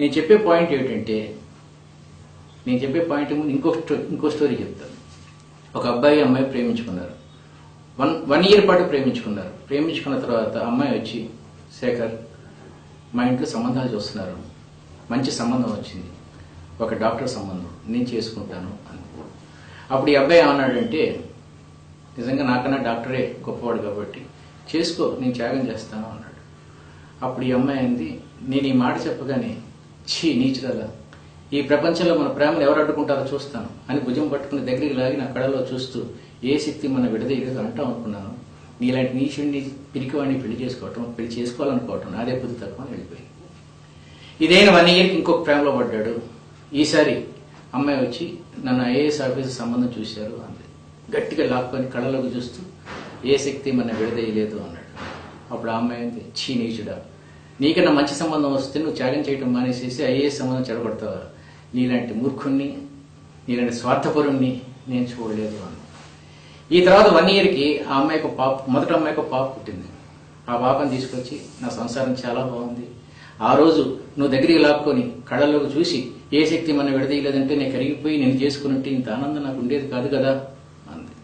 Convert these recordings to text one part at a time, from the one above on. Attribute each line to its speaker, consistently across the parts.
Speaker 1: నేను చెప్పే పాయింట్ ఏంటంటే ముందు ఇంకో స్టోరీ చెప్తాను. ఒక అబ్బాయి అమ్మాయి ప్రేమించుకున్నారు. వన్ ఇయర్ పాటు ప్రేమించుకున్నారు. ప్రేమించుకున్న తర్వాత అమ్మాయి వచ్చి, శేఖర్ మా ఇంట్లో సంబంధాలు చూస్తున్నారు, మంచి సంబంధం వచ్చింది, ఒక డాక్టర్ సంబంధం, నేను చేసుకుంటాను అని. అప్పుడు ఈ అబ్బాయి ఏమన్నాడంటే, నిజంగా నాకన్నా డాక్టరే గొప్పవాడు కాబట్టి చేసుకో, నేను త్యాగం చేస్తాను అన్నాడు. అప్పుడు ఈ అమ్మాయి అంది, నేను ఈ మాట చెప్పగానే ఛీ నీచురాల, ఈ ప్రపంచంలో మన ప్రేమను ఎవరు అడ్డుకుంటారో చూస్తాను అని భుజం పట్టుకుని దగ్గరికి లాగి నా కళలో చూస్తూ ఏ శక్తి మన విడదీయలేదు అంటాం అనుకున్నాను. నీలాంటి నీచుడిని పిరికివాడిని పెళ్లి చేసుకోవాలనుకోవటం నాదే బుద్ధి తక్కువ అని వెళ్ళిపోయింది. ఇదైన 1 ఇయర్కి ఇంకొక ప్రేమలో పడ్డాడు. ఈసారి అమ్మాయి వచ్చి నన్ను ఐఏఎస్ ఆఫీసర్ సంబంధం చూశారు అంది. గట్టిగా లాక్కొని కళ్ళలోకి చూస్తూ ఏ శక్తి మన విడదీయలేదు అన్నాడు. అప్పుడు ఆ అమ్మాయి అంది, ఛీ నీచుడా, నీకన్నా మంచి సంబంధం వస్తే నువ్వు త్యాగం చేయటం మానేసేసి ఐఏఎస్ సంబంధం చెడగొడతావా? నీలాంటి మూర్ఖుణ్ణి, నీలాంటి స్వార్థపరుణ్ణి నేను చూడలేదు అన్న. ఈ తర్వాత 1 ఇయర్కి ఆ అమ్మాయికి మొదటి అమ్మాయికి పాప పుట్టింది. ఆ పాపని తీసుకొచ్చి నా సంసారం చాలా బాగుంది, ఆ రోజు నువ్వు దగ్గరికి లాక్కొని కళ్ళలోకి చూసి ఏ శక్తి మన విడదీయలేదంటే నేను కరిగిపోయి నేను చేసుకున్నట్టు ఇంత ఆనందం నాకు ఉండేది కాదు కదా అంది.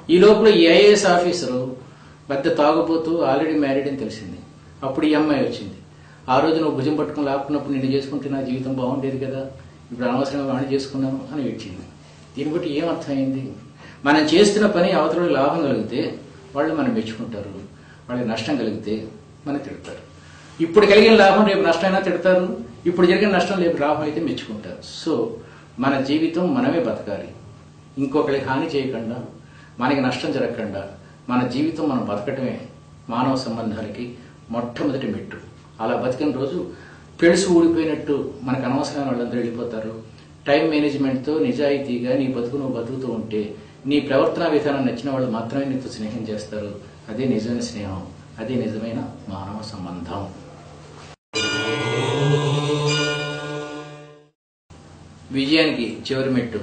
Speaker 1: ఈ లోపల ఈ ఐఏఎస్ ఆఫీసరు పెద్ద తాగుబోతూ ఆల్రెడీ మ్యారీడ్ అని తెలిసింది. అప్పుడు ఈ అమ్మాయి వచ్చింది, ఆ రోజు నువ్వు భుజం పట్టుకుని లాక్కున్నప్పుడు నేను చేసుకుంటే నా జీవితం బాగుండేది కదా, ఇప్పుడు అనవసరంగా వాడిని చేసుకున్నాను అని ఏడ్చింది. దీన్ని బట్టి ఏమర్థమైంది? మనం చేస్తున్న పని అవతల లాభం కలిగితే వాళ్ళు మనం మెచ్చుకుంటారు, వాళ్ళకి నష్టం కలిగితే మనం తిడతారు. ఇప్పుడు కలిగిన లాభం రేపు నష్టమైనా తిడతారు, ఇప్పుడు జరిగిన నష్టం రేపు లాభం అయితే మెచ్చుకుంటారు. సో మన జీవితం మనమే బతకాలి, ఇంకొకరికి హాని చేయకుండా, మనకి నష్టం జరగకుండా మన జీవితం మనం బతకటమే మానవ సంబంధాలకి మొట్టమొదటి మెట్టు. అలా బతికిన రోజు పెడుసు ఊడిపోయినట్టు మనకు అనవసరమైన వాళ్ళందరూ వెళ్ళిపోతారు. టైం మేనేజ్మెంట్తో నిజాయితీగా నీ బతుకు నువ్వు బతుకుతూ ఉంటే నీ ప్రవర్తన విధానం నచ్చిన వాళ్ళు మాత్రమే నీతో స్నేహం చేస్తారు. అదే నిజమైన స్నేహం, అదే నిజమైన మానవ సంబంధం. విజయానికి చివరి మెట్టు